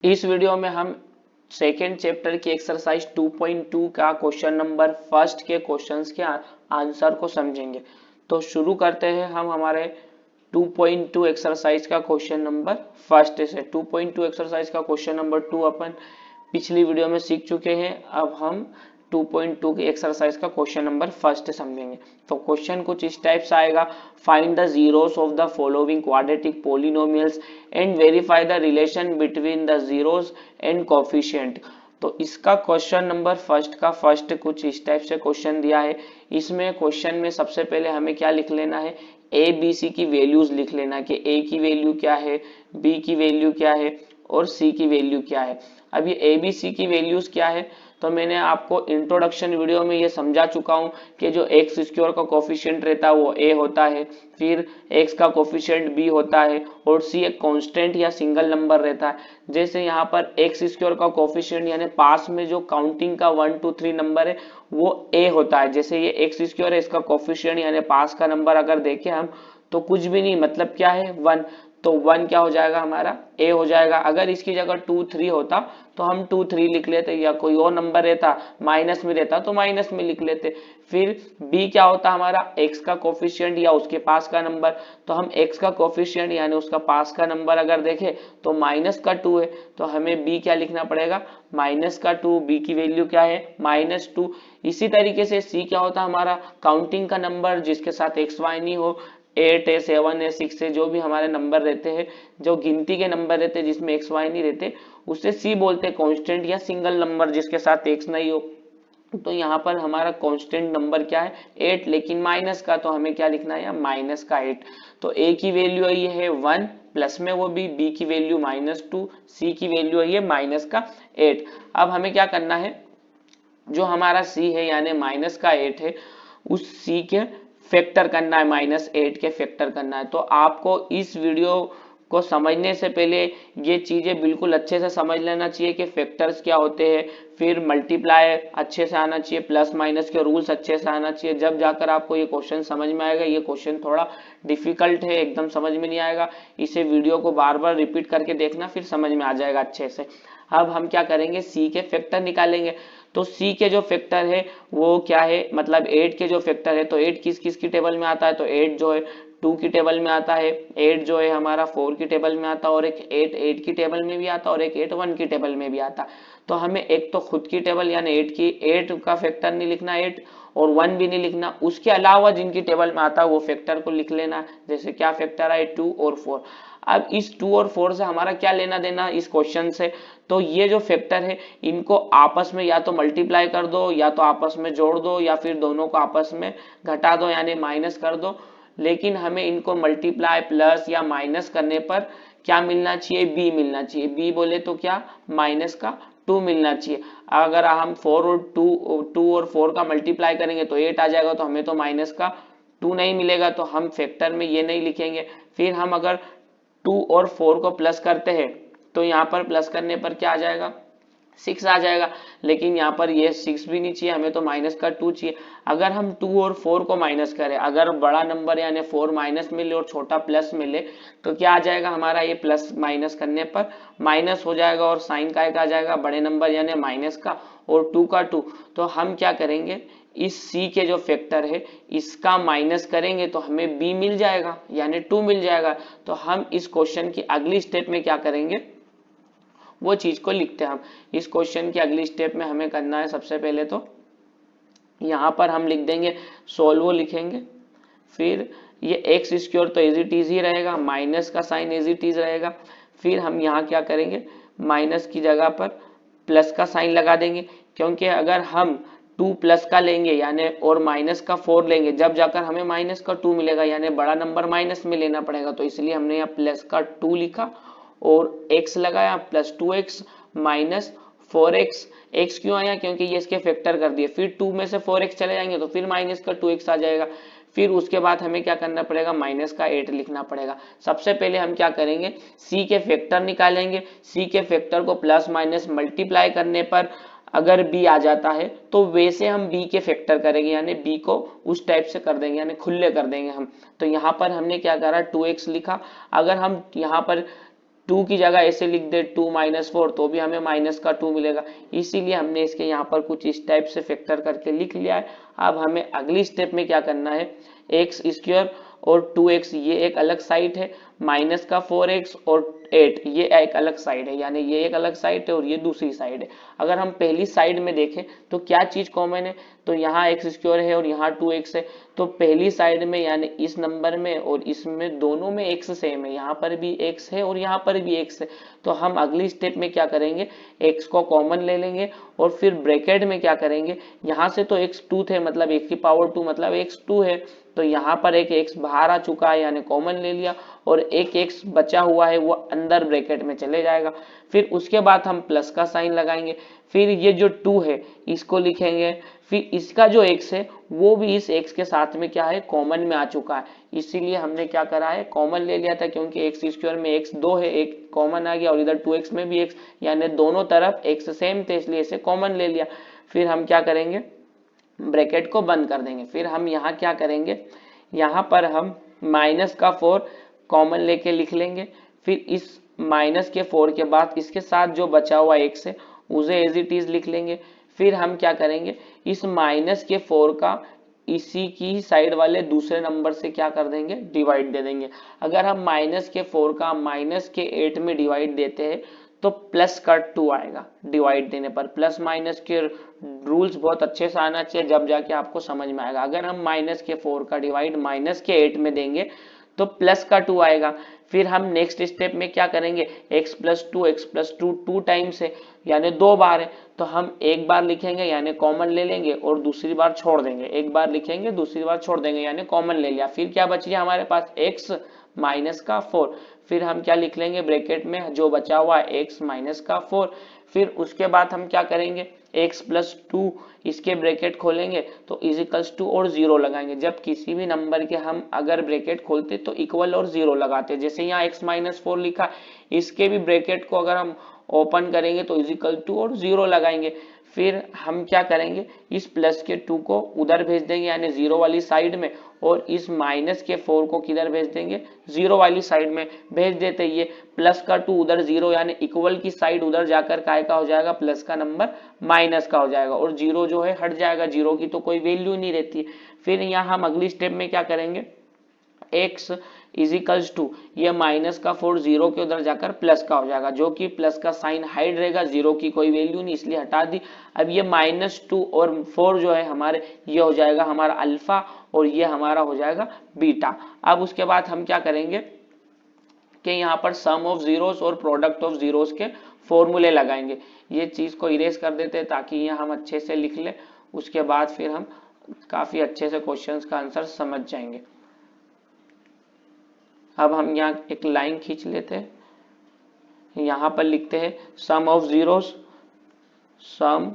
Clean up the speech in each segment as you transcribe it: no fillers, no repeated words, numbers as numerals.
इस वीडियो में हम सेकेंड चैप्टर की एक्सरसाइज 2.2 का क्वेश्चन नंबर फर्स्ट के क्वेश्चंस के आंसर को समझेंगे। तो शुरू करते हैं हम हमारे 2.2 एक्सरसाइज का क्वेश्चन नंबर फर्स्ट से। 2.2 एक्सरसाइज का क्वेश्चन नंबर 2 अपन पिछली वीडियो में सीख चुके हैं। अब हम 2.2 की एक्सरसाइज का क्वेश्चन नंबर फर्स्ट समझेंगे। तो क्वेश्चन कुछ इस टाइप से आएगा, find the zeros of the following quadratic polynomials and verify the relation between the zeros and coefficient. तो इसका क्वेश्चन नंबर फर्स्ट का फर्स्ट कुछ इस टाइप से क्वेश्चन दिया है। इसमें क्वेश्चन में सबसे पहले हमें क्या लिख लेना है, ए बी सी की वैल्यूज लिख लेना कि ए की वैल्यू क्या है, बी की वैल्यू क्या है और सी की वैल्यू क्या है। अब ये ए बी सी की वैल्यूज क्या है, तो मैंने आपको इंट्रोडक्शन वीडियो में ये समझा चुका हूं कि जो एक्स स्क्वायर का कोफिशिएंट रहता है वो ए होता है, फिर एक्स का कोफिशिएंट बी होता है और सी एक कांस्टेंट या सिंगल नंबर रहता है। जैसे यहाँ पर एक्स स्क्वायर का कोफिशिएंट यानी पास में जो काउंटिंग का 1 2 3 नंबर है वो ए होता है। जैसे ये एक्स स्क्वायर है, इसका कोफिशिएंट यानी पास का नंबर अगर देखें हम तो कुछ भी नहीं, मतलब क्या है 1, तो 1 क्या हो जाएगा हमारा ए हो जाएगा। अगर इसकी जगह 2 3 होता तो हम 2 3 लिख लेते, या कोई और नंबर रहता माइनस में रहता तो माइनस में लिख लेते। फिर बी क्या होता हमारा एक्स का कोफिशिएंट या उसके पास का नंबर, तो हम एक्स का कोफिशिएंट यानी उसका पास का नंबर अगर देखें तो माइनस का 2 है, तो हमें बी क्या लिखना पड़ेगा माइनस का 2, बी की वैल्यू क्या है -2। इसी तरीके से सी क्या होता हमारा काउंटिंग का नंबर जिसके साथ एक्स वाई नहीं हो, 8 है 7 है 6 है, जो भी हमारे नंबर रहते हैं, जो गिनती के नंबर रहते हैं जिसमें एक्स वाई नहीं रहते उसे सी बोलते हैं, कांस्टेंट या सिंगल नंबर जिसके साथ एक्स नहीं हो। तो यहाँ पर हमारा कांस्टेंट नंबर क्या है 8, लेकिन माइनस का, तो हमें क्या लिखना है माइनस का 8। तो ए की वैल्यू ये है 1 प्लस में वो भी, बी की वैल्यू -2, सी की वैल्यू है माइनस का 8। अब हमें क्या करना है, जो हमारा सी है यानी माइनस का 8 है उस सी के फैक्टर करना है, -8 के फैक्टर करना है। तो आपको इस वीडियो को समझने से पहले ये चीजें बिल्कुल अच्छे से समझ लेना चाहिए कि फैक्टर्स क्या होते हैं, फिर मल्टीप्लाई अच्छे से आना चाहिए, प्लस माइनस के रूल्स अच्छे से आना चाहिए, जब जाकर आपको ये क्वेश्चन समझ में आएगा। ये क्वेश्चन थोड़ा डिफिकल्ट है, एकदम समझ में नहीं आएगा, इसे वीडियो को बार बार रिपीट करके देखना, फिर समझ में आ जाएगा अच्छे से। अब हम क्या करेंगे, सी के फैक्टर निकालेंगे। तो सी के जो फैक्टर है वो क्या है, मतलब 8 के जो फैक्टर है, तो 8 किस किस की टेबल में आता है, तो 8 जो है 2 की टेबल में आता है, 8 जो है हमारा 4 की टेबल में आता है, और एक 8 की टेबल में भी आता है, और एक 8 1 की टेबल में भी आता है। तो हमें एक तो खुद की टेबल यानी 8 का फैक्टर नहीं लिखना, 8 और 1 भी नहीं लिखना, उसके अलावा जिनकी टेबल में आता है वो फैक्टर को लिख लेना। जैसे क्या फैक्टर है 2 और 4। अब इस 2 और 4 से हमारा क्या लेना देना इस क्वेश्चन से, तो ये जो फैक्टर है इनको आपस में या तो मल्टीप्लाई कर दो, या तो आपस में जोड़ दो, या फिर दोनों को आपस में घटा दो यानी माइनस कर दो। लेकिन हमें इनको मल्टीप्लाई प्लस या माइनस करने पर क्या मिलना चाहिए, बी मिलना चाहिए। बी बोले तो क्या माइनस का 2 मिलना चाहिए। अगर हम 4 और 2 और 4 का मल्टीप्लाई करेंगे तो 8 आ जाएगा, तो हमें तो माइनस का 2 नहीं मिलेगा, तो हम फैक्टर में ये नहीं लिखेंगे। फिर हम अगर 2 और 4 को प्लस करते हैं तो यहाँ पर प्लस करने पर क्या आ जाएगा 6 आ जाएगा, लेकिन यहाँ पर ये 6 भी नहीं चाहिए, हमें तो माइनस का 2 चाहिए। अगर हम 2 और 4 को माइनस करें, अगर बड़ा नंबर यानी 4 माइनस मिले और छोटा प्लस मिले, तो क्या आ जाएगा हमारा, ये प्लस माइनस करने पर माइनस हो जाएगा, और साइन का एक आ जाएगा बड़े नंबर यानी माइनस का, और 2 का 2। तो हम क्या करेंगे, इस c के जो फैक्टर है इसका माइनस करेंगे तो हमें b मिल जाएगा यानी 2 मिल जाएगा। तो हम इस क्वेश्चन की अगली स्टेप में क्या करेंगे, वो चीज को लिखते हैं। हम इस क्वेश्चन की अगली स्टेप में हमें करना है, सबसे पहले तो यहां पर हम लिख देंगे सोल्व लिखेंगे, फिर ये एक्स स्क्वायर तो एज इट इज ही रहेगा, माइनस का साइन एज इट इज रहेगा। फिर हम यहाँ क्या करेंगे, माइनस की जगह पर प्लस का साइन लगा देंगे, क्योंकि अगर हम 2 प्लस का लेंगे यानी और माइनस का 4 लेंगे, जब जाकर हमें माइनस का 2 मिलेगा, यानी बड़ा नंबर माइनस में लेना पड़ेगा, तो इसलिए हमने यहाँ प्लस का 2 लिखा और x लगाया plus 2x minus 4x। x क्यों आया, क्योंकि ये इसके फैक्टर कर दिए। फिर 2 में से 4x चले जाएंगे तो फिर माइनस का 2x आ जाएगा। फिर उसके बाद हमें क्या करना पड़ेगा, माइनस का 8 लिखना पड़ेगा। सबसे पहले हम क्या करेंगे, c के फैक्टर निकालेंगे। c के फैक्टर को प्लस माइनस मल्टीप्लाई करने पर अगर b आ जाता है तो वैसे हम b के फैक्टर करेंगे, यानी b को उस टाइप से कर देंगे, यानी खुले कर देंगे हम। तो यहाँ पर हमने क्या करा 2x लिखा। अगर हम यहाँ पर 2 की जगह ऐसे लिख दे 2 माइनस 4 तो भी हमें माइनस का 2 मिलेगा। इसीलिए हमने इसके यहाँ पर कुछ इस टाइप से फैक्टर करके लिख लिया है। अब हमें अगली स्टेप में क्या करना है, एक्स स्क्वायर और 2x ये एक अलग साइड है, माइनस का 4x और 8 ये एक अलग साइड है, यानी ये एक अलग साइड है और ये दूसरी साइड है। अगर हम पहली साइड में देखें तो क्या चीज कॉमन है, तो यहाँ एक्स स्क्वायर है और यहाँ 2x है, तो पहली साइड में यानी इस नंबर में और इसमें दोनों में x सेम है, यहाँ पर भी x है और यहाँ पर भी x है। तो हम अगली स्टेप में क्या करेंगे, x को कॉमन ले लेंगे और फिर ब्रैकेट में क्या करेंगे, यहाँ से तो x 2 थे मतलब x की पावर 2 मतलब x 2 है, तो यहाँ पर एक x बाहर आ चुका है यानी कॉमन ले लिया और एक x बचा हुआ है वो अंदर ब्रैकेट में चले जाएगा। फिर उसके बाद हम प्लस का साइन लगाएंगे, फिर ये जो 2 है इसको लिखेंगे, फिर इसका जो x है वो भी इस x के साथ में क्या है, कॉमन में आ चुका है, इसीलिए हमने क्या करा है, कॉमन ले लिया था, क्योंकि x स्क्वायर में x 2 है, एक कॉमन आ गया और इधर 2x में भी x यानी दोनों तरफ x सेम थे इसलिए इसे कॉमन ले लिया। फिर हम क्या करेंगे, ब्रैकेट को बंद कर देंगे। फिर हम यहाँ क्या करेंगे, यहाँ पर हम माइनस का 4 कॉमन लेके लिख लेंगे, फिर इस माइनस के 4 के बाद इसके साथ जो बचा हुआ x है उसे एज इट इज लिख लेंगे। फिर हम क्या करेंगे, इस माइनस के 4 का इसी की साइड वाले दूसरे नंबर से क्या कर देंगे, डिवाइड दे देंगे। अगर हम माइनस के 4 का माइनस के 8 में डिवाइड देते हैं तो प्लस का 2 आएगा डिवाइड देने पर। प्लस माइनस के रूल्स बहुत अच्छे से आना चाहिए, जब जाके आपको समझ में आएगा। अगर हम माइनस के 4 का डिवाइड माइनस के 8 में देंगे तो प्लस का 2 आएगा। फिर हम नेक्स्ट स्टेप में क्या करेंगे, x प्लस टू 2 टाइम्स है यानी 2 बार है, तो हम एक बार लिखेंगे यानी कॉमन ले लेंगे और दूसरी बार छोड़ देंगे, एक बार लिखेंगे दूसरी बार छोड़ देंगे यानी कॉमन ले लिया। फिर क्या बच गया हमारे पास, x माइनस का 4, फिर हम क्या लिख लेंगे ब्रैकेट में जो बचा हुआ है x माइनस का 4। फिर उसके बाद हम क्या करेंगे, x प्लस 2 इसके ब्रैकेट खोलेंगे तो इजिकल्स टू और 0 लगाएंगे। जब किसी भी नंबर के हम अगर ब्रैकेट खोलते तो इक्वल और 0 लगाते, जैसे यहाँ x माइनस 4 लिखा, इसके भी ब्रैकेट को अगर हम ओपन करेंगे तो इजिकल टू और 0 लगाएंगे। फिर हम क्या करेंगे, इस प्लस के 2 को उधर भेज देंगे यानी 0 वाली साइड में, और इस माइनस के 4 को किधर भेज देंगे, 0 वाली साइड में भेज देते। ये प्लस का 2 उधर 0 यानी इक्वल की साइड उधर जाकर काय का हो जाएगा, प्लस का नंबर माइनस का हो जाएगा और 0 जो है हट जाएगा, 0 की तो कोई वैल्यू नहीं रहती। फिर यहाँ हम अगली स्टेप में क्या करेंगे, x इजिकल्स टू ये माइनस का 4 0 के उधर जाकर प्लस का हो जाएगा, जो कि प्लस का साइन हाइड रहेगा, 0 की कोई वैल्यू नहीं इसलिए हटा दी। अब ये -2 और 4 जो है हमारे, ये हो जाएगा हमारा अल्फा और ये हमारा हो जाएगा बीटा। अब उसके बाद हम क्या करेंगे कि यहाँ पर सम ऑफ जीरोस और प्रोडक्ट ऑफ जीरोस के फॉर्मूले लगाएंगे। ये चीज को इरेज कर देते हैं ताकि ये हम अच्छे से लिख ले, उसके बाद फिर हम काफी अच्छे से क्वेश्चंस का आंसर समझ जाएंगे। अब हम यहाँ एक लाइन खींच लेते हैं, यहाँ पर लिखते हैं sum of zeros, sum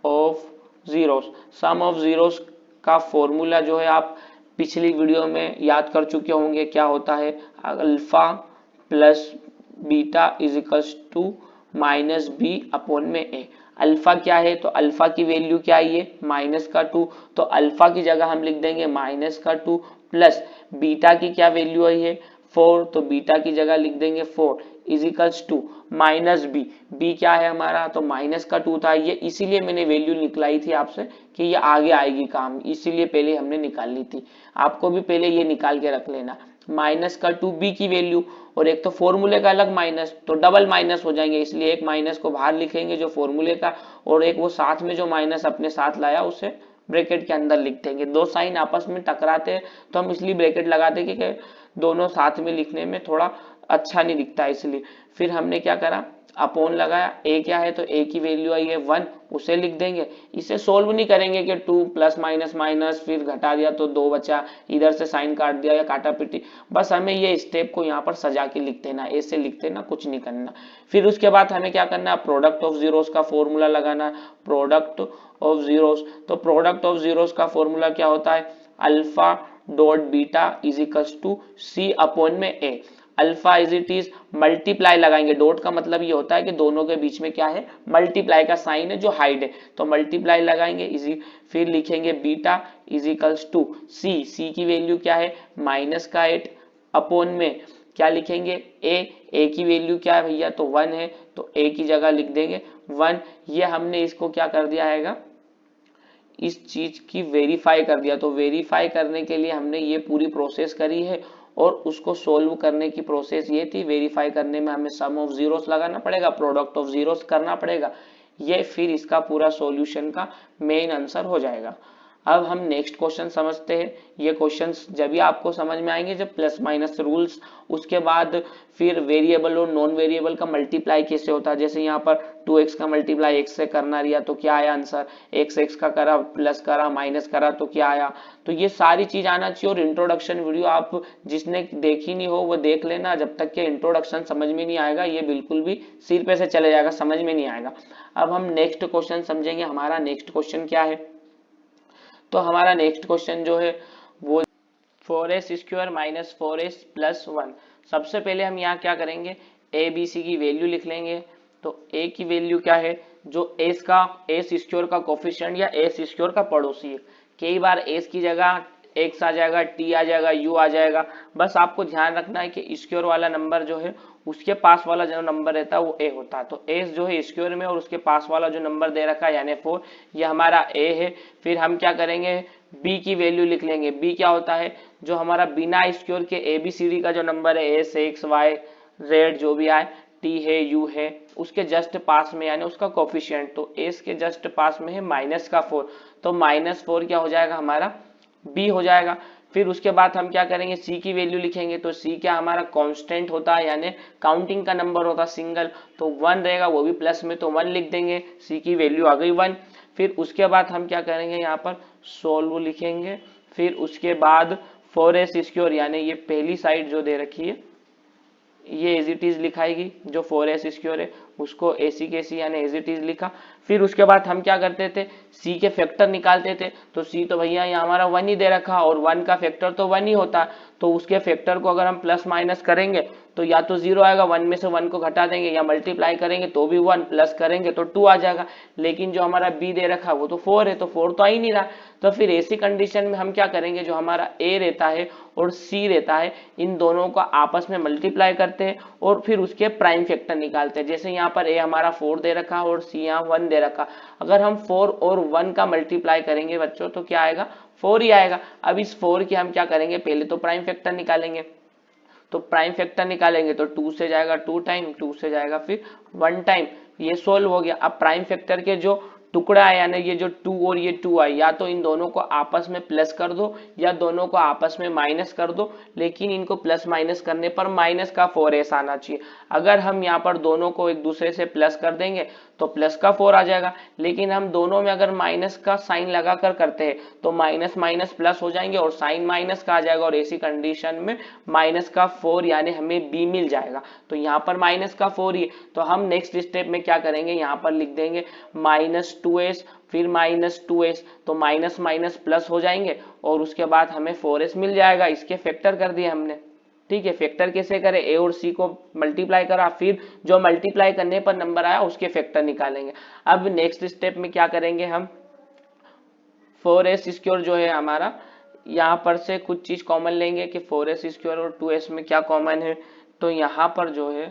of zeros. Sum of zeros का फॉर्मूला जो है आप पिछली वीडियो में याद कर चुके होंगे, क्या होता है, alpha plus beta equals to minus b upon में ए। अल्फा क्या है, तो अल्फा की वैल्यू क्या है, ये माइनस का 2, तो अल्फा की जगह हम लिख देंगे माइनस का 2 प्लस बीटा की क्या वैल्यू है, ये 4, तो बीटा की जगह लिख देंगे 4 equals to minus b. B क्या है हमारा, तो माइनस का 2 था, ये इसीलिए मैंने वैल्यू निकलाई थी आपसे कि ये आगे आएगी काम, इसीलिए पहले हमने निकाल ली थी। आपको भी पहले ये निकाल के रख लेना, माइनस का 2 बी की वैल्यू, और एक तो फॉर्मूले का अलग माइनस, तो डबल माइनस हो जाएंगे, इसलिए एक माइनस को बाहर लिखेंगे जो फॉर्मूले का, और एक वो साथ में जो माइनस अपने साथ लाया उसे ब्रैकेट के अंदर लिख देंगे। दो साइन आपस में टकराते हैं तो हम इसलिए ब्रैकेट लगाते हैं कि दोनों साथ में लिखने में थोड़ा अच्छा नहीं दिखता इसलिए। फिर हमने क्या करा, अपोन लगाया, a क्या है, तो a की वैल्यू आई है 1, उसे लिख देंगे। इसे सोल्व नहीं करेंगे कि 2 प्लस माइनस माइनस फिर घटा दिया तो 2 बचा, इधर से साइन काट दिया या काटा पिटी, बस हमें ये स्टेप को यहाँ पर सजा के लिख देना, ऐसे लिख देना, कुछ नहीं करना। फिर उसके बाद हमें क्या करना है, प्रोडक्ट ऑफ जीरोस का फॉर्मूला लगाना, प्रोडक्ट ऑफ जीरोस। तो प्रोडक्ट ऑफ जीरोस का फॉर्मूला क्या होता है, alpha dot beta is equals to C upon में ए। Alpha is it is multiply लगाएंगे, डॉट का मतलब ये होता है कि दोनों के बीच में क्या है, मल्टीप्लाई का साइन है जो हाइड है, तो मल्टीप्लाई लगाएंगे इजी। फिर लिखेंगे बीटा इज इक्वल्स टू सी, सी की वैल्यू क्या है, माइनस का 8 अपॉन में क्या लिखेंगे, ए की वैल्यू क्या है भैया, तो 1 है, तो ए की जगह लिख देंगे 1। ये हमने इसको क्या कर दिया है, इस चीज की वेरीफाई कर दिया। तो वेरीफाई करने के लिए हमने ये पूरी प्रोसेस करी है और उसको सोल्व करने की प्रोसेस ये थी। वेरीफाई करने में हमें सम ऑफ जीरोस लगाना पड़ेगा, प्रोडक्ट ऑफ जीरोस करना पड़ेगा, ये फिर इसका पूरा सॉल्यूशन का मेन आंसर हो जाएगा। अब हम नेक्स्ट क्वेश्चन समझते हैं। ये क्वेश्चंस जब भी आपको समझ में आएंगे जब प्लस माइनस रूल्स, उसके बाद फिर वेरिएबल और नॉन वेरिएबल का मल्टीप्लाई कैसे होता है। जैसे यहाँ पर 2x का मल्टीप्लाई x से करना रिया तो क्या आया आंसर, x का करा, प्लस करा, माइनस करा तो क्या आया। तो ये सारी चीज आना चाहिए। और इंट्रोडक्शन वीडियो आप जिसने देखी नहीं हो वो देख लेना, जब तक के इंट्रोडक्शन समझ में नहीं आएगा ये बिल्कुल भी सिर पे से चले जाएगा, समझ में नहीं आएगा। अब हम नेक्स्ट क्वेश्चन समझेंगे। हमारा नेक्स्ट क्वेश्चन क्या है, तो हमारा नेक्स्ट क्वेश्चन जो है वो 4s square minus 4s plus 1। सबसे पहले हम यहाँ क्या करेंगे, ए बी सी की वैल्यू लिख लेंगे। तो a की वैल्यू क्या है, जो s स्क्वायर का कोफिशिएंट या s स्क्वायर का पड़ोसी है। कई बार s की जगह x आ जाएगा, t आ जाएगा, u आ जाएगा। बस आपको ध्यान रखना है कि स्क्वायर वाला नंबर जो है उसके पास वाला जो नंबर रहता है वो a होता है। तो s जो है स्क्वायर में और उसके पास वाला जो नंबर दे रखा है यानी 4, ये हमारा a है। फिर हम क्या करेंगे, b की वैल्यू लिख लेंगे। b क्या होता है, जो हमारा बिना स्क्वायर के ABCD का जो नंबर है s x y z जो भी आए, t है, u है, उसके जस्ट पास में यानी उसका कोफिशिएंट। तो s के जस्ट पास में है माइनस का 4, तो माइनस 4 क्या हो जाएगा हमारा b हो जाएगा। फिर उसके बाद हम क्या करेंगे, c की वैल्यू लिखेंगे। तो c क्या हमारा कांस्टेंट होता है यानी काउंटिंग का नंबर होता है सिंगल, तो 1 रहेगा, वो भी प्लस में, तो 1 लिख देंगे। c की वैल्यू आ गई 1। फिर उसके बाद हम क्या करेंगे, यहाँ पर सोल्व लिखेंगे। फिर उसके बाद 4s स्क्वायर यानी ये पहली साइड जो दे रखी है ये एज इट इज लिखाएगी, जो 4s स्क्वायर है उसको ac के c यानी एज इट इज लिखा। फिर उसके बाद हम क्या करते थे, c के फैक्टर निकालते थे। तो c तो भैया यहाँ हमारा 1 ही दे रखा और 1 का फैक्टर तो 1 ही होता है, तो उसके फैक्टर को अगर हम प्लस माइनस करेंगे तो या तो 0 आएगा, 1 में से 1 को घटा देंगे, या मल्टीप्लाई करेंगे तो भी 1, प्लस करेंगे तो 2 आ जाएगा। लेकिन जो हमारा b दे रखा वो तो 4 है, तो 4 तो आ ही नहीं रहा। तो फिर ऐसी कंडीशन में हम क्या करेंगे, जो हमारा a रहता है और c रहता है, इन दोनों को आपस में मल्टीप्लाई करते हैं और फिर उसके प्राइम फैक्टर निकालते हैं। जैसे यहाँ पर a हमारा 4 दे रखा और c यहाँ 1 दे रखा, अगर हम 4 और 1 का मल्टीप्लाई करेंगे बच्चों तो क्या आएगा, 4 ही आएगा। अब इस 4 की हम क्या करेंगे, पहले तो प्राइम फैक्टर निकालेंगे। तो प्राइम फैक्टर निकालेंगे तो 2 से जाएगा 2 टाइम, 2 से जाएगा फिर 1 टाइम, ये सोल्व हो गया। अब प्राइम फैक्टर के जो टुकड़ा है यानी ये जो 2 और ये 2 आई, या तो इन दोनों को आपस में प्लस कर दो या दोनों को आपस में माइनस कर दो, लेकिन इनको प्लस माइनस करने पर माइनस का 4s आना चाहिए। अगर हम यहाँ पर दोनों को एक दूसरे से प्लस कर देंगे तो प्लस का 4 आ जाएगा, लेकिन हम दोनों में अगर माइनस का साइन लगाकर करते हैं तो माइनस माइनस प्लस हो जाएंगे और साइन माइनस का आ जाएगा, और ऐसी कंडीशन में माइनस का 4 यानी हमें b मिल जाएगा। तो यहाँ पर माइनस का 4 ही है, तो हम नेक्स्ट स्टेप में क्या करेंगे, यहाँ पर लिख देंगे -2s फिर -2s, तो माइनस माइनस प्लस हो जाएंगे और उसके बाद हमें 4s मिल जाएगा। इसके फैक्टर कर दिए हमने, ठीक है। फैक्टर कैसे करें, a और c को मल्टीप्लाई करा, फिर जो मल्टीप्लाई करने पर नंबर आया उसके फैक्टर निकालेंगे। अब नेक्स्ट स्टेप में क्या करेंगे, हम 4s स्क्वायर जो है हमारा, यहाँ पर से कुछ चीज कॉमन लेंगे कि 4s स्क्वायर और 2s में क्या कॉमन है। तो यहाँ पर जो है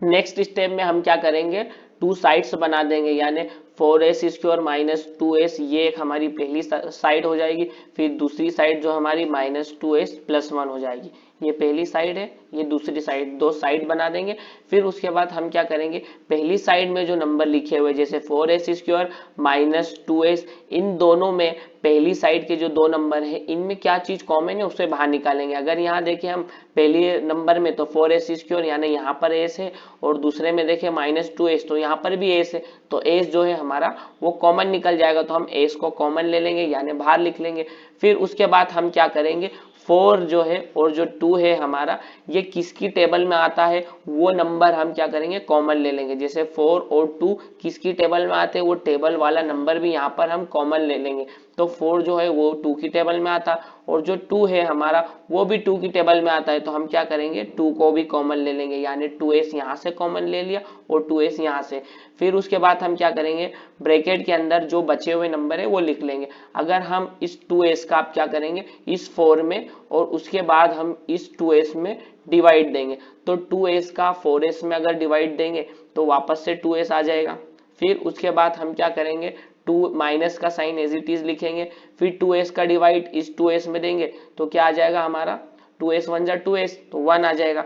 नेक्स्ट स्टेप में हम क्या करेंगे, 2 साइड्स बना देंगे, यानी 4s स्क्वायर माइनस 2s, ये एक हमारी पहली साइड हो जाएगी। फिर दूसरी साइड जो हमारी -2s प्लस 1 हो जाएगी, ये पहली साइड है, ये दूसरी साइड, 2 साइड बना देंगे। फिर उसके बाद हम क्या करेंगे, पहली साइड में जो नंबर लिखे हुए जैसे 4s स्क्वायर माइनस 2s, इन दोनों में पहली साइड के जो 2 नंबर है इनमें क्या चीज कॉमन है उससे बाहर निकालेंगे। अगर यहाँ देखें हम पहले नंबर में तो 4s स्क्वायर यानी यहाँ पर s है, और दूसरे में देखें -2s तो यहाँ पर भी s है, तो s जो है हमारा वो कॉमन निकल जाएगा, तो हम s को कॉमन ले लेंगे यानी बाहर लिख लेंगे। फिर उसके बाद हम क्या करेंगे, 4 जो है और जो 2 है हमारा, ये किसकी टेबल में आता है वो नंबर हम क्या करेंगे, कॉमन ले लेंगे। जैसे 4 और 2 किसकी टेबल में आते हैं, वो टेबल वाला नंबर भी यहाँ पर हम कॉमन ले लेंगे। तो 4 जो है वो 2 की टेबल में आता और जो 2 है हमारा वो भी 2 की टेबल में आता है, तो हम क्या करेंगे 2 को भी कॉमन ले लेंगे, यानी 2s यहाँ से कॉमन ले लिया और 2s यहाँ से। फिर उसके बाद हम क्या करेंगे ब्रैकेट के अंदर जो बचे हुए नंबर है वो लिख लेंगे। अगर हम इस 2s का आप क्या करेंगे इस 4 में और उसके बाद हम इस 2s में डिवाइड देंगे, तो 2s का 4s में अगर डिवाइड देंगे तो वापस से 2s आ जाएगा। फिर उसके बाद हम क्या करेंगे 2 माइनस का साइन एज इट इज लिखेंगे, फिर 2s का डिवाइड इस 2s में देंगे तो क्या आ जाएगा हमारा 2s 1 जा 2s तो 1 आ जाएगा।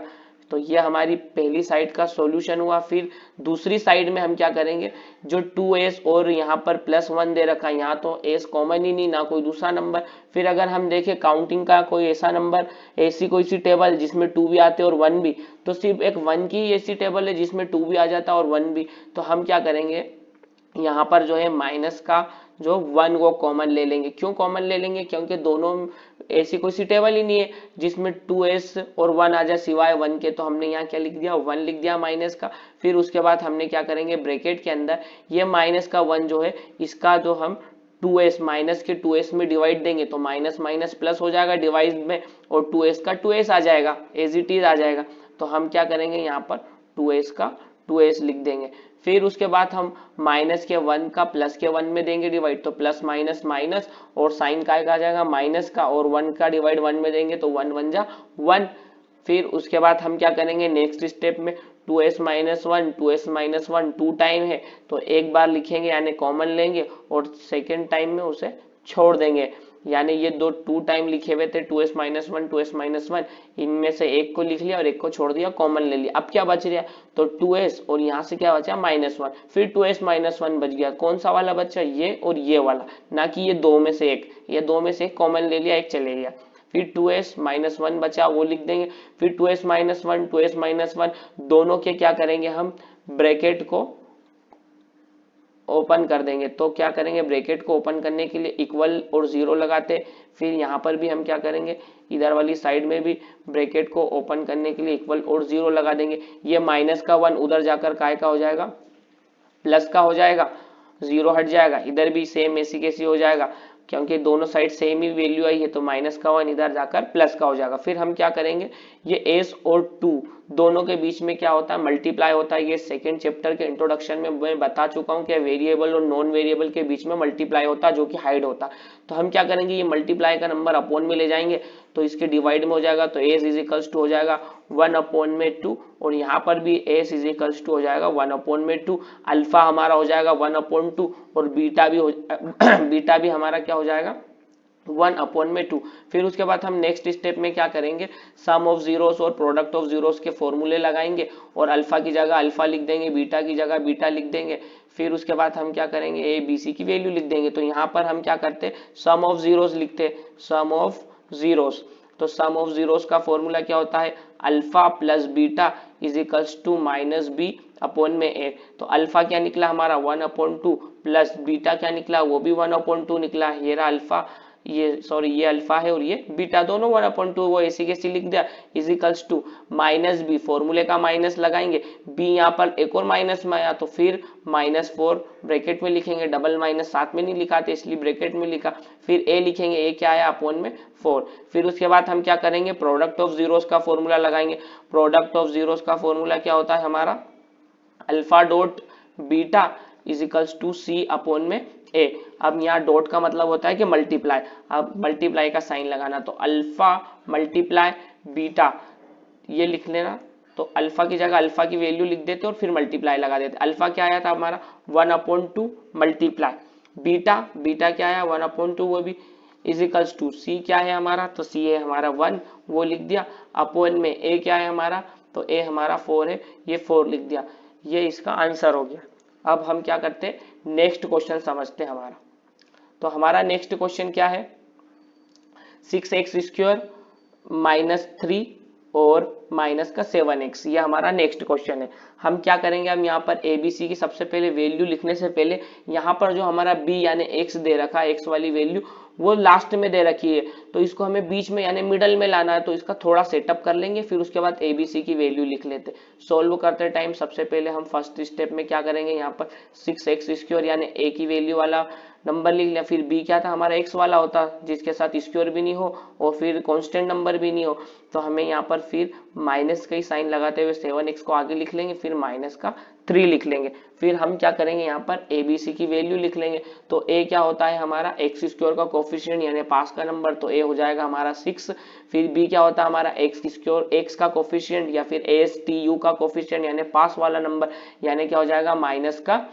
तो ये हमारी पहली साइड का सॉल्यूशन हुआ। फिर दूसरी साइड में हम क्या करेंगे जो 2s और यहाँ पर +1 दे रखा है, यहाँ तो s कॉमन ही नहीं ना कोई दूसरा नंबर। फिर अगर हम देखें काउंटिंग का कोई ऐसा नंबर ऐसी कोई सी टेबल जिसमें 2 भी आते और 1 भी, तो सिर्फ एक 1 की ऐसी टेबल है जिसमें 2 भी आ जाता और 1 भी, तो हम क्या करेंगे यहाँ पर जो है माइनस का जो 1 को कॉमन ले लेंगे। क्यों कॉमन ले लेंगे क्योंकि दोनों ऐसी कोई सी टेबल ही नहीं है जिसमें 2s और 1 आ जाए सिवाय 1 के, तो हमने यहाँ क्या लिख दिया 1 लिख दिया माइनस का। फिर उसके बाद हमने क्या करेंगे ब्रैकेट के अंदर ये माइनस का 1 जो है इसका जो हम 2s माइनस के 2s में डिवाइड देंगे तो माइनस माइनस प्लस हो जाएगा डिवाइड में और 2s का 2s आ जाएगा एज इट इज आ जाएगा। तो हम क्या करेंगे यहाँ पर 2s का 2s लिख देंगे। फिर उसके बाद हम माइनस के 1 का प्लस के 1 में देंगे डिवाइड, तो प्लस माइनस माइनस और साइन का आ जाएगा माइनस का, और 1 का डिवाइड 1 में देंगे तो 1 1 जा 1। फिर उसके बाद हम क्या करेंगे नेक्स्ट स्टेप में 2s minus 1 2s minus 1 2 time है तो एक बार लिखेंगे यानी कॉमन लेंगे और सेकेंड टाइम में उसे छोड़ देंगे, यानी ये दो 2 टाइम लिखे हुए थे 2s माइनस 1 2s माइनस 1, इनमें से एक को लिख लिया और एक को छोड़ दिया कॉमन ले लिया। अब क्या बच रहा तो 2s और यहाँ से क्या बचा -1, फिर 2s माइनस 1 बच गया। कौन सा वाला बच्चा ये और ये वाला, ना कि ये दो में से एक, ये दो में से एक कॉमन ले लिया एक चले गया। फिर 2s माइनस 1 बचा वो लिख देंगे, फिर 2s माइनस 1 2s माइनस 1 दोनों के क्या करेंगे हम ब्रैकेट को ओपन कर देंगे। तो क्या करेंगे ब्रैकेट को ओपन करने के लिए इक्वल और 0 लगाते, फिर यहाँ पर भी हम क्या करेंगे इधर वाली साइड में भी ब्रैकेट को ओपन करने के लिए इक्वल और 0 लगा देंगे। ये माइनस का 1 उधर जाकर काय का हो जाएगा प्लस का हो जाएगा, 0 हट जाएगा, इधर भी सेम ऐसी कैसी हो जाएगा क्योंकि दोनों साइड सेम ही वैल्यू आई है तो माइनस का 1 इधर जाकर प्लस का हो जाएगा। फिर हम क्या करेंगे ये s और 2 दोनों के बीच में क्या होता है मल्टीप्लाई होता है। ये सेकंड चैप्टर के इंट्रोडक्शन में मैं बता चुका हूँ कि वेरिएबल और नॉन वेरिएबल के बीच में मल्टीप्लाई होता है जो कि हाइड होता है। तो हम क्या करेंगे ये मल्टीप्लाई का नंबर अपॉन में ले जाएंगे तो इसके डिवाइड में हो जाएगा, तो s इज इक्वल्स टू हो जाएगा 1/2 और यहाँ पर भी s इज इक्वल्स टू हो जाएगा 1/2। अल्फा हमारा हो जाएगा 1/2 और बीटा भी बीटा भी हमारा क्या हो जाएगा 1/2। फिर उसके बाद हम नेक्स्ट स्टेप में क्या करेंगे सम ऑफ जीरोस और प्रोडक्ट ऑफ जीरोस के फॉर्मूले लगाएंगे और अल्फा की जगह अल्फा लिख देंगे, बीटा की जगह बीटा लिख देंगे। फिर उसके बाद हम क्या करेंगे ए बी सी की वैल्यू लिख देंगे। तो यहाँ पर हम क्या करते सम ऑफ जीरोस लिखते सम ऑफ जीरोस, तो सम ऑफ जीरोस का फॉर्मूला क्या होता है alpha plus beta is equals to minus b upon में ए। तो अल्फा क्या निकला हमारा 1/2 प्लस बीटा क्या निकला वो भी 1/2 निकला। ये रहा अल्फा, ये सॉरी ये अल्फा है और ये बीटा दोनों 1/2 वो ऐसी कैसी लिख दिया is equals to minus b, फॉर्मूले का माइनस लगाएंगे, बी यहाँ पर एक और माइनस में आया तो फिर -4 ब्रैकेट में लिखेंगे, डबल माइनस साथ में नहीं लिखाते इसलिए ब्रैकेट में लिखा। फिर ए लिखेंगे, ए क्या आया अपॉन में 4। फिर उसके बाद हम क्या करेंगे प्रोडक्ट ऑफ जीरोस का फॉर्मूला लगाएंगे। प्रोडक्ट ऑफ जीरोस का फॉर्मूला क्या होता है हमारा alpha dot beta is equals to C upon में ए। अब यहाँ डॉट का मतलब होता है कि मल्टीप्लाई, अब मल्टीप्लाई का साइन लगाना, तो अल्फा मल्टीप्लाई बीटा ये लिख लेना। तो अल्फा की जगह अल्फा की वैल्यू लिख देते और फिर मल्टीप्लाई लगा देते। अल्फा क्या आया था हमारा 1/2 मल्टीप्लाई बीटा, बीटा क्या आया 1/2 वो भी इज इक्वल्स टू सी क्या है हमारा तो सी है हमारा 1 वो लिख दिया अपॉन में ए क्या है हमारा तो ए हमारा 4 है ये 4 लिख दिया। ये इसका आंसर हो गया। अब हम क्या करते हैं नेक्स्ट क्वेश्चन समझते हैं हमारा। तो हमारा नेक्स्ट क्वेश्चन क्या है 6x² -3 और माइनस का 7x, ये हमारा नेक्स्ट क्वेश्चन है। हम क्या करेंगे हम यहाँ पर ABC की सबसे पहले वैल्यू लिखने से पहले यहाँ पर जो हमारा B यानी x दे रखा है x वाली वैल्यू वो लास्ट में दे रखी है तो इसको हमें बीच में यानी मिडल में लाना है, तो इसका थोड़ा सेटअप कर लेंगे फिर उसके बाद ABC की वैल्यू लिख लेते। सॉल्व करते टाइम सबसे पहले हम फर्स्ट स्टेप में क्या करेंगे यहाँ पर 6x² यानी a की वैल्यू वाला नंबर लिख लिया। फिर बी क्या था हमारा एक्स वाला होता जिसके साथ स्क्वायर भी नहीं हो और फिर कांस्टेंट नंबर भी नहीं हो, तो हमें यहाँ पर फिर माइनस का ही साइन लगाते हुए 7x को आगे लिख लेंगे, फिर माइनस का 3 लिख लेंगे। फिर हम क्या करेंगे यहाँ पर ए बी सी की वैल्यू लिख लेंगे। तो ए क्या होता है हमारा एक्स स्क्वायर का कोफिशिएंट यानी पास का नंबर, तो ए हो जाएगा हमारा 6। फिर बी क्या होता है हमारा एक्स स्क्वायर एक्स का कोफिशिएंट या फिर एस टी यू का कोफिशिएंट यानी पास वाला नंबर, यानी क्या हो जाएगा माइनस का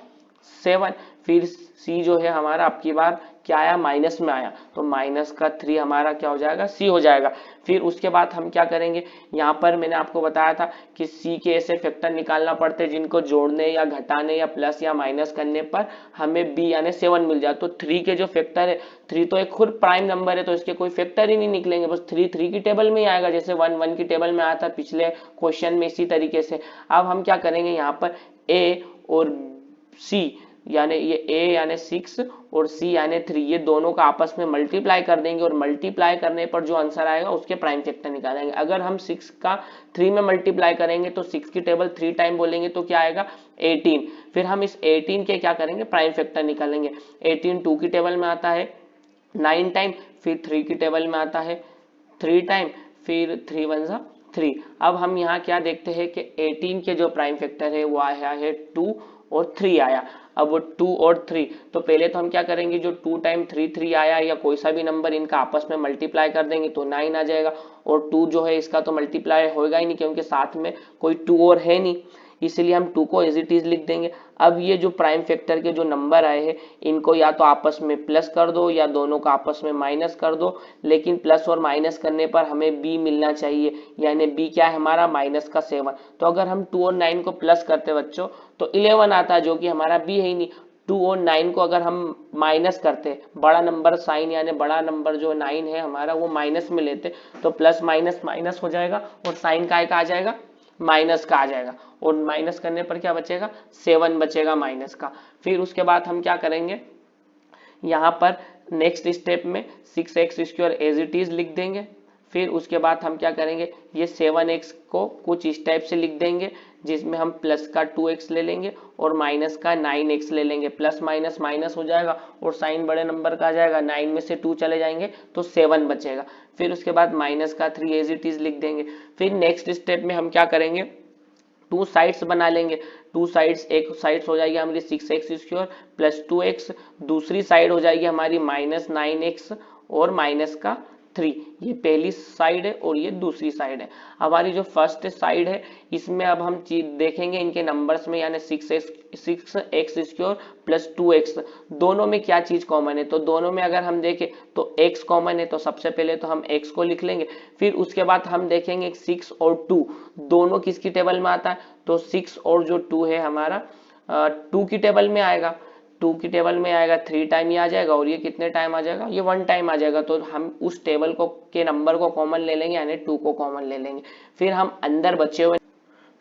7। फिर सी जो है हमारा आपकी बार क्या आया माइनस में आया, तो माइनस का 3 हमारा क्या हो जाएगा सी हो जाएगा। फिर उसके बाद हम क्या करेंगे, यहाँ पर मैंने आपको बताया था कि सी के ऐसे फैक्टर निकालना पड़ते हैं जिनको जोड़ने या घटाने या प्लस या माइनस करने पर हमें बी यानी 7 मिल जाए। तो 3 के जो फैक्टर है, 3 तो एक खुद प्राइम नंबर है तो इसके कोई फैक्टर ही नहीं निकलेंगे, बस 3 3 की टेबल में ही आएगा, जैसे 1 1 की टेबल में आया था पिछले क्वेश्चन में, इसी तरीके से। अब हम क्या करेंगे यहाँ पर ए और सी यानी ये a यानी 6 और c यानी 3 ये दोनों का आपस में मल्टीप्लाई कर देंगे और मल्टीप्लाई करने पर जो आंसर आएगा उसके प्राइम फैक्टर निकालेंगे। अगर हम 6 का 3 में मल्टीप्लाई करेंगे तो 6 की टेबल 3 टाइम बोलेंगे तो क्या आएगा 18। फिर हम इस 18 के क्या करेंगे प्राइम फैक्टर निकालेंगे। 18 2 की टेबल में आता है 9 टाइम, फिर 3 की टेबल में आता है 3 टाइम, फिर 3 1 जा 3। अब हम यहाँ क्या देखते हैं कि 18 के जो प्राइम फैक्टर है वो आया है 2 और 3 आया। अब वो 2 और 3, तो पहले तो हम क्या करेंगे जो 2 टाइम 3 3 आया या कोई सा भी नंबर इनका आपस में मल्टीप्लाई कर देंगे तो 9 आ जाएगा। और 2 जो है इसका तो मल्टीप्लाई होगा ही नहीं क्योंकि साथ में कोई 2 और है नहीं, इसलिए हम 2 को एज इट इज लिख देंगे। अब ये जो प्राइम फैक्टर के जो नंबर आए हैं इनको या तो आपस में प्लस कर दो या दोनों का आपस में माइनस कर दो, लेकिन प्लस और माइनस करने पर हमें बी मिलना चाहिए, यानी बी क्या है हमारा माइनस का 7। तो अगर हम 2 और 9 को प्लस करते बच्चों तो 11 आता है जो कि हमारा बी है ही नहीं। 2 और 9 को अगर हम माइनस करते, बड़ा नंबर साइन यानी बड़ा नंबर जो 9 है हमारा वो माइनस में लेते तो प्लस माइनस माइनस हो जाएगा और साइन का आ जाएगा माइनस का आ जाएगा, और माइनस करने पर क्या बचेगा 7 बचेगा माइनस का। फिर उसके बाद हम क्या करेंगे यहाँ पर नेक्स्ट स्टेप में 6x square as it is लिख देंगे। फिर उसके बाद हम क्या करेंगे ये 7x को कुछ इस टाइप से लिख देंगे जिसमें हम प्लस का 2x ले लेंगे और माइनस का 9x ले लेंगे, प्लस माइनस माइनस हो जाएगा और साइन बड़े नंबर का आ जाएगा, 9 में से 2 चले जाएंगे तो 7 बचेगा। फिर उसके बाद माइनस का 3 एज इट इज लिख देंगे। फिर नेक्स्ट स्टेप में हम क्या करेंगे 2 साइड्स बना लेंगे। 2 साइड्स, एक साइड्स हो जाएगी हमारी 6x स्क्वायर प्लस 2x, दूसरी साइड हो जाएगी हमारी माइनस 9x और माइनस का 3। ये पहली साइड है और ये दूसरी साइड है। हमारी जो फर्स्ट साइड है इसमें अब हम चीज देखेंगे इनके नंबर्स में, यानी 6x स्क्वायर प्लस 2x दोनों में क्या चीज कॉमन है। तो दोनों में अगर हम देखें तो x कॉमन है, तो सबसे पहले तो हम x को लिख लेंगे। फिर उसके बाद हम देखेंगे 6 और 2 दोनों किसकी टेबल में आता है, तो 6 और जो 2 है हमारा 2 की टेबल में आएगा। 2 की टेबल में आएगा 3 टाइम ही आ जाएगा और ये कितने टाइम आ जाएगा ये 1 टाइम आ जाएगा। तो हम उस टेबल को के नंबर को कॉमन ले लेंगे यानी 2 को कॉमन ले लेंगे। फिर हम अंदर बचे हुए,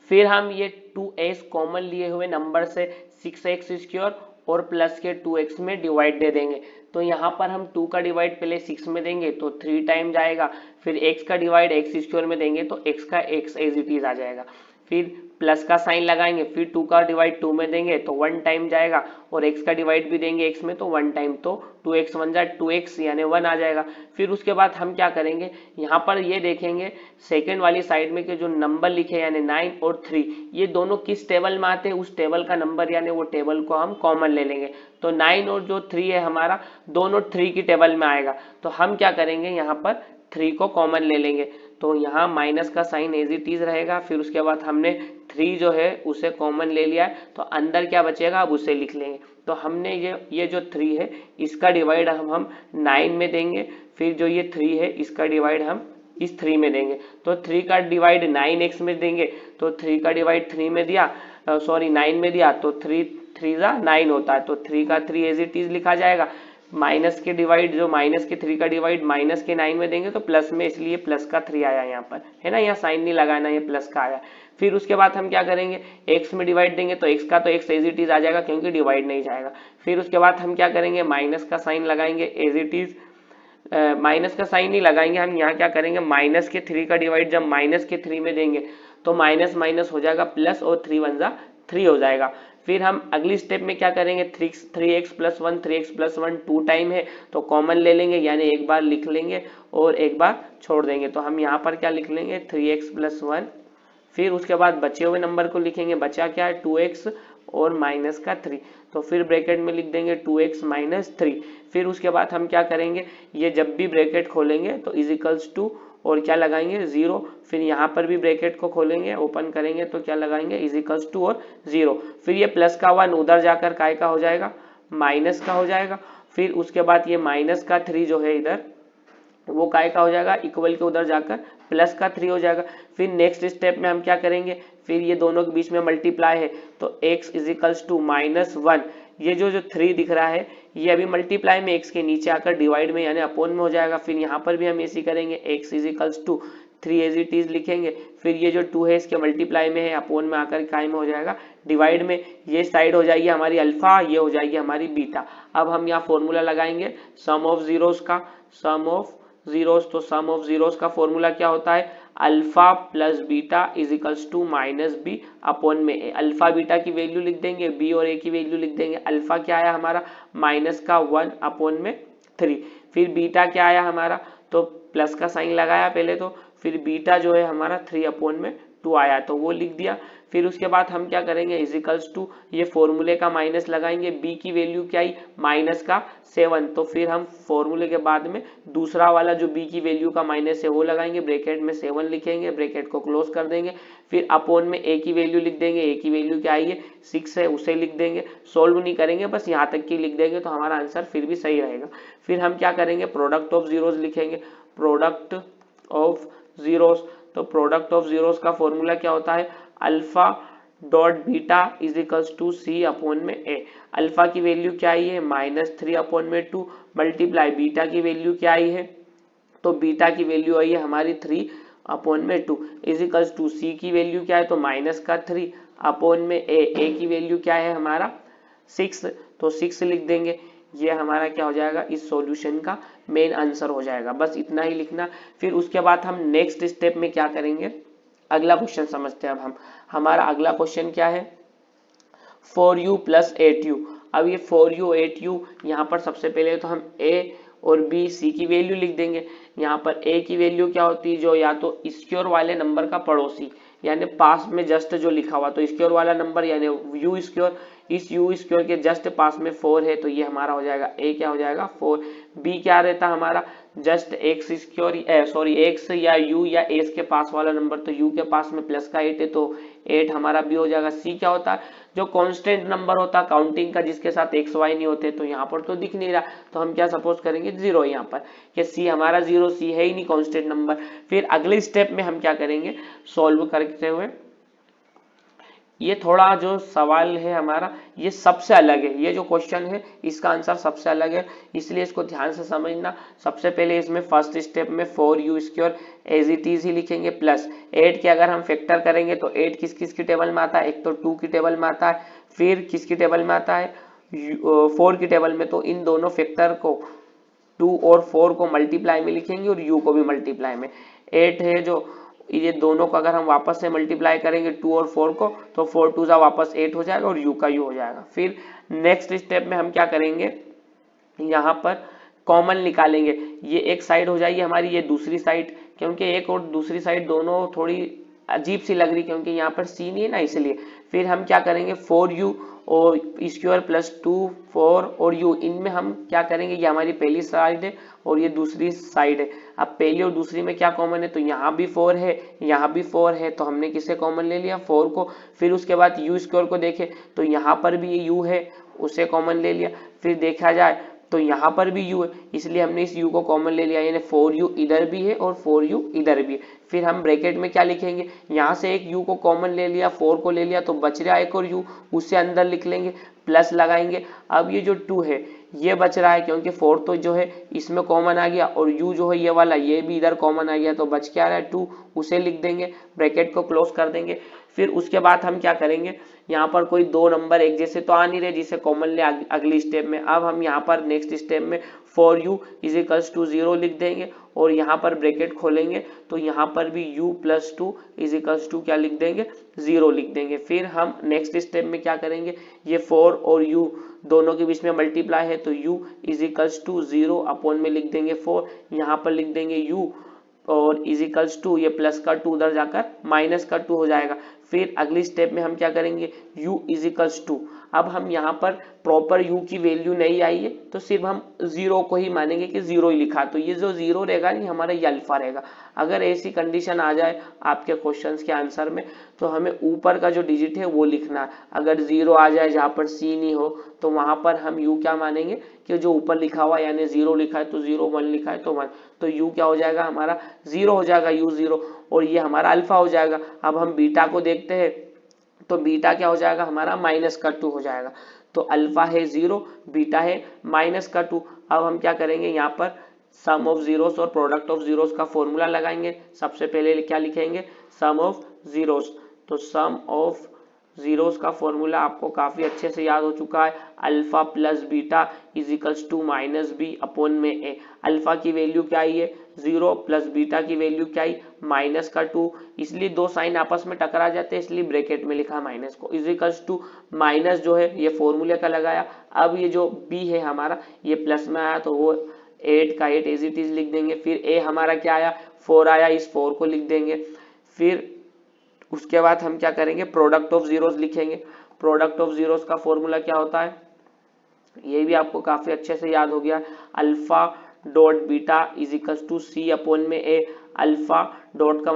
फिर हम ये 2s कॉमन लिए हुए नंबर से 6x स्क्वायर और प्लस के 2x में डिवाइड दे देंगे। तो यहाँ पर हम 2 का डिवाइड पहले 6 में देंगे तो 3 टाइम जाएगा, फिर x का डिवाइड x स्क्वायर में देंगे तो x का x एज इट इज आ जाएगा। फिर प्लस का साइन लगाएंगे, फिर 2 का डिवाइड 2 में देंगे तो 1 टाइम जाएगा और x का डिवाइड भी देंगे x में तो 1 टाइम, तो 2x 1 जा 2x यानी 1 आ जाएगा। फिर उसके बाद हम क्या करेंगे यहाँ पर ये देखेंगे सेकंड वाली साइड में कि जो नंबर लिखे यानी 9 और 3 ये दोनों किस टेबल में आते हैं, उस टेबल का नंबर यानी वो टेबल को हम कॉमन ले लेंगे। तो 9 और जो 3 है हमारा दोनों 3 की टेबल में आएगा, तो हम क्या करेंगे यहाँ पर 3 को कॉमन ले लेंगे। तो यहाँ माइनस का साइन एज इट इज रहेगा। फिर उसके बाद हमने 3 जो है उसे कॉमन ले लिया है तो अंदर क्या बचेगा अब उसे लिख लेंगे। तो हमने ये जो 3 है इसका डिवाइड हम 9 में देंगे, फिर जो ये 3 है इसका डिवाइड हम इस 3 में देंगे। तो 3 का डिवाइड 9x में देंगे तो 3 का डिवाइड 3 में दिया, सॉरी 9 में दिया तो 3 3 जा 9 होता है, तो 3 का 3 एज इट इज लिखा जाएगा। माइनस के डिवाइड जो माइनस के 3 का डिवाइड माइनस के 9 में देंगे तो प्लस में, इसलिए प्लस का 3 आया यहाँ पर, है ना, यहाँ साइन नहीं लगाना, ये प्लस का आया। फिर उसके बाद हम क्या करेंगे x में डिवाइड देंगे तो x का तो x एज इट इज आ जाएगा क्योंकि डिवाइड नहीं जाएगा। फिर उसके बाद हम क्या करेंगे माइनस का साइन लगाएंगे एज इट इज, माइनस का साइन नहीं लगाएंगे हम, यहाँ क्या करेंगे माइनस के 3 का डिवाइड जब माइनस के 3 में देंगे तो माइनस माइनस हो जाएगा प्लस और 3 1 जा 3 हो जाएगा। फिर हम अगली स्टेप में क्या करेंगे, 3x प्लस 1 2 टाइम है तो कॉमन ले लेंगे, यानी एक बार लिख लेंगे और एक बार छोड़ देंगे। तो हम यहाँ पर क्या लिख लेंगे, 3x प्लस 1, फिर उसके बाद बचे हुए नंबर को लिखेंगे, बचा क्या है 2x और माइनस का 3, तो फिर ब्रैकेट में लिख देंगे 2x माइनस 3। फिर उसके बाद हम क्या करेंगे, ये जब भी ब्रैकेट खोलेंगे तो इजिकल्स टू और क्या लगाएंगे 0, फिर यहाँ पर भी ब्रैकेट को खोलेंगे ओपन करेंगे तो क्या लगाएंगे इजिकल्स टू और 0, फिर ये प्लस का 1 उधर जाकर काय का हो जाएगा, माइनस का हो जाएगा। फिर उसके बाद ये माइनस का 3 जो है इधर वो काय का हो जाएगा, इक्वल के उधर जाकर प्लस का 3 हो जाएगा। फिर नेक्स्ट स्टेप में हम क्या करेंगे, फिर ये दोनों के बीच में मल्टीप्लाई है तो x इजिकल्स टू माइनस 1, ये जो 3 दिख रहा है ये अभी मल्टीप्लाई में x के नीचे आकर डिवाइड में यानी अपोन में हो जाएगा। फिर यहाँ पर भी हम ऐसे करेंगे, x equals to 3 as it is लिखेंगे, फिर ये जो 2 है इसके मल्टीप्लाई में है, अपोन में आकर काय में हो जाएगा डिवाइड में, ये साइड हो जाएगी हमारी अल्फा, ये हो जाएगी हमारी बीटा। अब हम यहाँ फॉर्मूला लगाएंगे सम ऑफ जीरोस का, सम ऑफ जीरोस, तो सम ऑफ जीरोस का फॉर्मूला क्या होता है, alpha plus beta is equals to minus b upon में ए। अल्फा बीटा की वैल्यू लिख देंगे, बी और ए की वैल्यू लिख देंगे। अल्फा क्या आया हमारा माइनस का 1 अपॉन में 3, फिर बीटा क्या आया हमारा, तो प्लस का साइन लगाया पहले तो, फिर बीटा जो है हमारा 3 अपॉन में 2 आया तो वो लिख दिया। फिर उसके बाद हम क्या करेंगे, इजिकल्स टू ये फॉर्मूले का माइनस लगाएंगे, b की वैल्यू क्या आई माइनस का 7, तो फिर हम फॉर्मूले के बाद में दूसरा वाला जो b की वैल्यू का माइनस है वो लगाएंगे, ब्रैकेट में 7 लिखेंगे, ब्रैकेट को क्लोज कर देंगे। फिर अपॉन में a की वैल्यू लिख देंगे, a की वैल्यू क्या आई है 6 है उसे लिख देंगे, सोल्व नहीं करेंगे बस यहाँ तक की लिख देंगे तो हमारा आंसर फिर भी सही रहेगा। फिर हम क्या करेंगे, प्रोडक्ट ऑफ जीरोस लिखेंगे, प्रोडक्ट ऑफ जीरोस, तो प्रोडक्ट ऑफ जीरोस का फॉर्मूला क्या होता है, alpha dot beta is equals to C upon में ए। अल्फा की वैल्यू क्या आई है -3 अपॉन में 2 मल्टीप्लाई बीटा की वैल्यू क्या आई है, तो बीटा की वैल्यू आई है हमारी 3 अपॉन में 2 इज इक्वल्स टू सी की वैल्यू क्या है, तो माइनस का 3 अपॉन में ए की वैल्यू क्या है हमारा 6, तो 6 लिख देंगे। ये हमारा क्या हो जाएगा, इस सॉल्यूशन का मेन आंसर हो जाएगा, बस इतना ही लिखना। फिर उसके बाद हम नेक्स्ट स्टेप में क्या करेंगे, अगला क्वेश्चन समझते हैं। अब हम हमारा अगला क्वेश्चन क्या है, 4u प्लस 8u। अब ये 4u 8u यहाँ पर सबसे पहले तो हम a और b c की वैल्यू लिख देंगे। यहाँ पर a की वैल्यू क्या होती है, जो या तो स्क्वायर वाले नंबर का पड़ोसी यानी पास में जस्ट जो लिखा हुआ, तो स्क्वायर वाला नंबर यानी u स्क्वायर, इस u स्क्वायर के जस्ट पास में 4 है तो ये हमारा हो जाएगा a क्या हो जाएगा 4। b क्या रहता हमारा just x square sorry x या u या s के पास वाला नंबर, तो u के पास में प्लस का 8 है तो 8 हमारा b हो जाएगा। c क्या होता है, जो कांस्टेंट नंबर होता है काउंटिंग का जिसके साथ x y नहीं होते, तो यहाँ पर तो दिख नहीं रहा तो हम क्या सपोज करेंगे 0 यहाँ पर, कि c हमारा 0, c है ही नहीं कांस्टेंट नंबर। फिर अगले स्टेप में हम क्या करेंगे, सॉल्व करते हुए ये थोड़ा जो सवाल है हमारा ये सबसे अलग है, ये जो क्वेश्चन है इसका आंसर सबसे अलग है, इसलिए इसको ध्यान से समझना। सबसे पहले इसमें फर्स्ट स्टेप में 4u square as it is ही लिखेंगे, प्लस 8 के अगर हम फैक्टर करेंगे तो 8 किस किस की टेबल में आता है, एक तो 2 की टेबल में आता है, फिर किसकी टेबल में आता है 4 की टेबल में, तो इन दोनों फैक्टर को 2 और 4 को मल्टीप्लाई में लिखेंगे और u को भी मल्टीप्लाई में। 8 है जो ये दोनों को अगर हम वापस से मल्टीप्लाई करेंगे 2 और 4 को, तो 4 2 जा वापस 8 हो जाएगा और u का u हो जाएगा। फिर नेक्स्ट स्टेप में हम क्या करेंगे, यहाँ पर कॉमन निकालेंगे, ये एक साइड हो जाएगी हमारी, ये दूसरी साइड, क्योंकि एक और दूसरी साइड दोनों थोड़ी अजीब सी लग रही क्योंकि यहाँ पर c नहीं है ना इसलिए। फिर हम क्या करेंगे 4u और स्क्वायर प्लस 2 4 और u, इनमें हम क्या करेंगे, ये हमारी पहली साइड है और ये दूसरी साइड है। अब पहली और दूसरी में क्या कॉमन है, तो यहाँ भी 4 है यहाँ भी 4 है, तो हमने किसे कॉमन ले लिया 4 को। फिर उसके बाद u स्क्वायर को देखें तो यहाँ पर भी ये u है उसे कॉमन ले लिया। फिर देखा जाए तो यहाँ पर भी u है इसलिए हमने इस u को कॉमन ले लिया, यानी 4u इधर भी है और 4u इधर भी है। फिर हम ब्रैकेट में क्या लिखेंगे, यहाँ से एक u को कॉमन ले लिया 4 को ले लिया तो बच रहा एक और u, उसे अंदर लिख लेंगे, प्लस लगाएंगे। अब ये जो 2 है ये बच रहा है क्योंकि 4 तो जो है इसमें कॉमन आ गया और u जो है ये वाला ये भी इधर कॉमन आ गया तो बच क्या रहा है 2, उसे लिख देंगे, ब्रैकेट को क्लोज कर देंगे। फिर उसके बाद हम क्या करेंगे, यहाँ पर कोई दो नंबर एक जैसे तो आ नहीं रहे जिसे कॉमन ले अगली स्टेप में। अब हम यहाँ पर नेक्स्ट स्टेप में for u is equals to 0 लिख देंगे और यहाँ पर ब्रैकेट खोलेंगे तो यहाँ पर भी u plus 2 is equals to क्या लिख देंगे, 0 लिख देंगे। फिर हम नेक्स्ट स्टेप में क्या करेंगे, ये 4 और u दोनों के बीच में मल्टीप्लाई है तो u is equals to 0 upon में लिख देंगे 4, यहाँ पर लिख देंगे u और इज इक्वल्स टू ये प्लस का 2 उधर जाकर माइनस का 2 हो जाएगा। फिर अगली स्टेप में हम क्या करेंगे, u इज इक्वल्स टू, अब हम यहाँ पर प्रॉपर u की वैल्यू नहीं आई है तो सिर्फ हम 0 को ही मानेंगे कि 0 ही लिखा, तो ये जो 0 रहेगा नहीं हमारा ये अल्फा रहेगा। अगर ऐसी कंडीशन आ जाए आपके क्वेश्चंस के आंसर में तो हमें ऊपर का जो डिजिट है वो लिखना है। अगर 0 आ जाए जहाँ पर c नहीं हो तो वहां पर हम u क्या मानेंगे कि जो ऊपर लिखा हुआ यानी 0 लिखा है तो 0, 1 लिखा है तो 1, तो u क्या हो जाएगा हमारा 0 हो जाएगा, u 0 और ये हमारा अल्फा हो जाएगा। अब हम बीटा को देखते हैं तो बीटा क्या हो जाएगा हमारा माइनस का 2 हो जाएगा। तो अल्फा है 0, बीटा है माइनस का 2। अब हम क्या करेंगे, यहाँ पर सम ऑफ जीरोस और प्रोडक्ट ऑफ जीरोस का फॉर्मूला लगाएंगे। सबसे पहले क्या लिखेंगे, सम ऑफ जीरोस, तो सम ऑफ जीरोस का फॉर्मूला आपको काफी अच्छे से याद हो चुका है, alpha plus beta is equals to minus b upon में ए। अल्फा की वैल्यू क्या आई है 0 प्लस बीटा की वैल्यू क्या आई माइनस का 2, इसलिए दो साइन आपस में टकरा जाते हैं इसलिए ब्रैकेट में लिखा माइनस को, इज इक्वल्स टू माइनस जो है ये फॉर्मूले का लगाया। अब ये जो बी है हमारा ये प्लस में आया तो वो 8 का 8 एज इट इज लिख देंगे। फिर ए हमारा क्या आया 4 आया, इस 4 को लिख देंगे। फिर उसके बाद हम क्या करेंगे, प्रोडक्ट ऑफ जीरोस लिखेंगे। प्रोडक्ट ऑफ जीरोस का फॉर्मूला क्या होता है ये भी आपको काफी अच्छे से याद हो गया, alpha dot beta is equals to C upon में ए। अल्फा डॉट का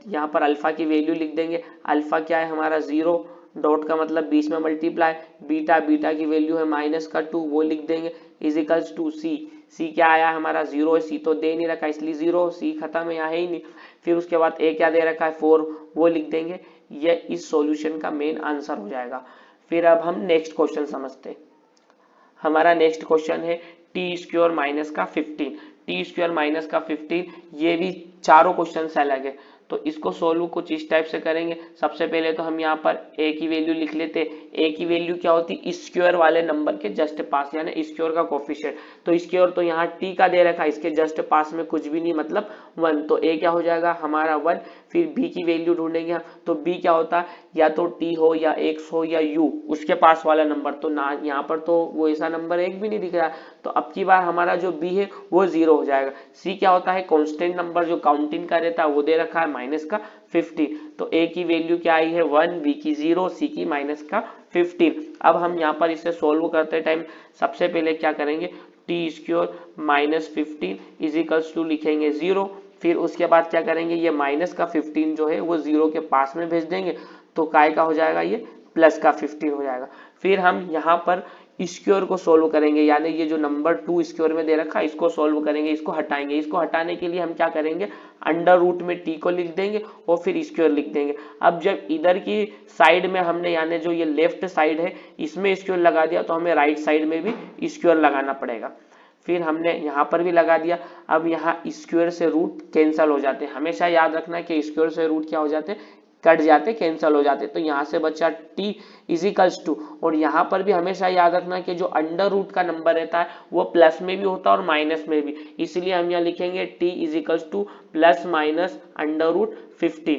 यहाँ पर अल्फा की वैल्यू लिख देंगे, अल्फा क्या है हमारा 0, डॉट का मतलब बीच में मल्टीप्लाई, बीटा बीटा की वैल्यू है माइनस का 2 वो लिख देंगे, इज इक्वल्स टू सी। सी क्या आया हमारा 0 है, सी तो दे नहीं रखा इसलिए 0, सी खत्म है यहाँ है ही नहीं। फिर उसके बाद ए क्या दे रखा है 4 वो लिख देंगे, ये इस सॉल्यूशन का मेन आंसर हो जाएगा। फिर अब हम नेक्स्ट क्वेश्चन समझते हैं। हमारा नेक्स्ट क्वेश्चन है टी स्क्वायर माइनस का 15, टी स्क्वायर माइनस का 15, ये भी चारों क्वेश्चन से अलग है तो इसको सोल्व कुछ इस टाइप से करेंगे। सबसे पहले तो हम यहाँ पर ए की वैल्यू लिख लेते, ए की वैल्यू क्या होती स्क्वायर वाले नंबर के जस्ट पास यानी स्क्वायर का कोफिशिएंट, तो स्क्वायर तो यहाँ टी का दे रखा है इसके जस्ट पास में कुछ भी नहीं मतलब 1, तो ए क्या हो जाएगा हमारा 1। फिर बी की वैल्यू ढूंढेंगे हम तो बी क्या होता है या तो टी हो या एक्स हो या यू उसके पास वाला नंबर, तो ना यहाँ पर तो वो ऐसा नंबर एक भी नहीं दिख रहा तो अब की बार हमारा जो बी है वो 0 हो जाएगा। सी क्या होता है कांस्टेंट नंबर जो काउंटिंग का रहता है वो दे रखा है माइनस का 50, तो ए की वैल्यू क्या आई है 1, बी की 0, सी की माइनस का 15। अब हम यहाँ पर इसे सोल्व करते टाइम सबसे पहले क्या करेंगे, t square minus 15 is equals to लिखेंगे 0। फिर उसके बाद क्या करेंगे, ये माइनस का 15 जो है वो 0 के पास में भेज देंगे तो काय का हो जाएगा ये प्लस का 15 हो जाएगा। फिर हम यहाँ पर स्क्वायर को सोल्व करेंगे यानी ये जो नंबर 2 स्क्वायर में दे रखा है इसको सोल्व करेंगे, इसको हटाएंगे। इसको हटाने के लिए हम क्या करेंगे, अंडर रूट में टी को लिख देंगे और फिर स्क्वायर लिख देंगे। अब जब इधर की साइड में हमने यानी जो ये लेफ्ट साइड है इसमें स्क्वायर लगा दिया तो हमें राइट साइड में भी स्क्वायर लगाना पड़ेगा। फिर हमने यहाँ पर भी लगा दिया। अब यहाँ स्क्वायर से रूट कैंसिल हो जाते हैं, हमेशा याद रखना कि स्क्वायर से रूट क्या हो जाते हैं कट जाते कैंसिल हो जाते, तो यहाँ से बचा t इजिकल्स टू, और यहाँ पर भी हमेशा याद रखना कि जो अंडर रूट का नंबर रहता है वो प्लस में भी होता है और माइनस में भी, इसलिए हम यहाँ लिखेंगे t equals to plus minus under root 50।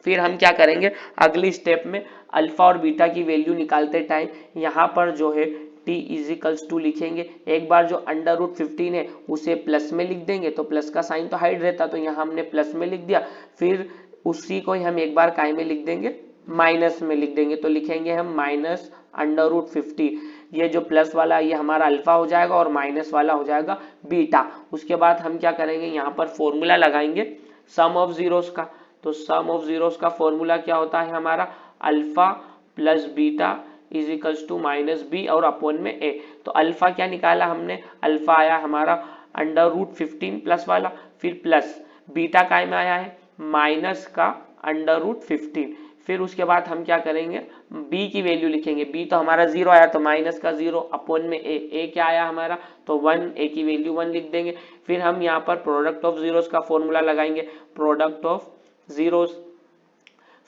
फिर हम क्या करेंगे अगली स्टेप में अल्फा और बीटा की वैल्यू निकालते टाइम यहाँ पर जो है t इजिकल्स टू लिखेंगे, एक बार जो अंडर रूट 15 है उसे प्लस में लिख देंगे तो प्लस का साइन तो हाइड रहता तो यहाँ हमने प्लस में लिख दिया। फिर उसी को ही हम एक बार काय में लिख देंगे माइनस में लिख देंगे तो लिखेंगे हम माइनस अंडर रूट 50, ये जो प्लस वाला ये हमारा अल्फा हो जाएगा और माइनस वाला हो जाएगा बीटा। उसके बाद हम क्या करेंगे यहाँ पर फॉर्मूला लगाएंगे सम ऑफ जीरोस का, तो सम ऑफ जीरोस का फॉर्मूला क्या होता है हमारा alpha plus beta is equals to minus b और अपॉन में ए। तो अल्फा क्या निकाला हमने, अल्फा आया हमारा अंडर रूट 15 प्लस वाला, फिर प्लस बीटा काय में आया है माइनस का अंडर रूट 15। फिर उसके बाद हम क्या करेंगे b की वैल्यू लिखेंगे, b तो हमारा 0 आया तो माइनस का 0 अपॉन में a क्या आया हमारा तो 1, a की वैल्यू 1 लिख देंगे। फिर हम यहाँ पर प्रोडक्ट ऑफ जीरोस का फॉर्मूला लगाएंगे, प्रोडक्ट ऑफ जीरोस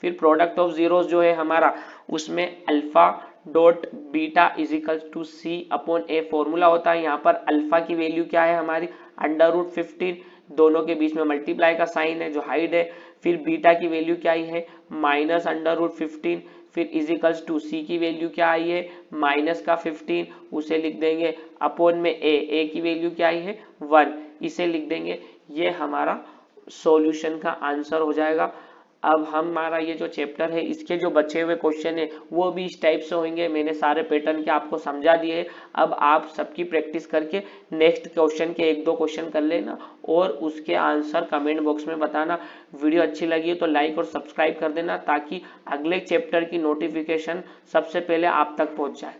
फिर प्रोडक्ट ऑफ जीरोस जो है हमारा, उसमें alpha dot beta is equal to C upon a formula होता है। यहाँ पर अल्फा की वैल्यू क्या है हमारी, √15, दोनों के बीच में मल्टीप्लाई का साइन है जो हाइड है। फिर बीटा की वैल्यू क्या आई है, -√15, फिर इजिकल्स टू सी की वैल्यू क्या आई है, -15, उसे लिख देंगे अपॉन में ए की वैल्यू क्या आई है 1, इसे लिख देंगे। ये हमारा सॉल्यूशन का आंसर हो जाएगा। अब हमारा ये जो चैप्टर है इसके जो बचे हुए क्वेश्चन है वो भी इस टाइप से होंगे। मैंने सारे पैटर्न के आपको समझा दिए। अब आप सबकी प्रैक्टिस करके नेक्स्ट क्वेश्चन के 1-2 क्वेश्चन कर लेना और उसके आंसर कमेंट बॉक्स में बताना। वीडियो अच्छी लगी है तो लाइक और सब्सक्राइब कर देना ताकि अगले चैप्टर की नोटिफिकेशन सबसे पहले आप तक पहुंच जाए।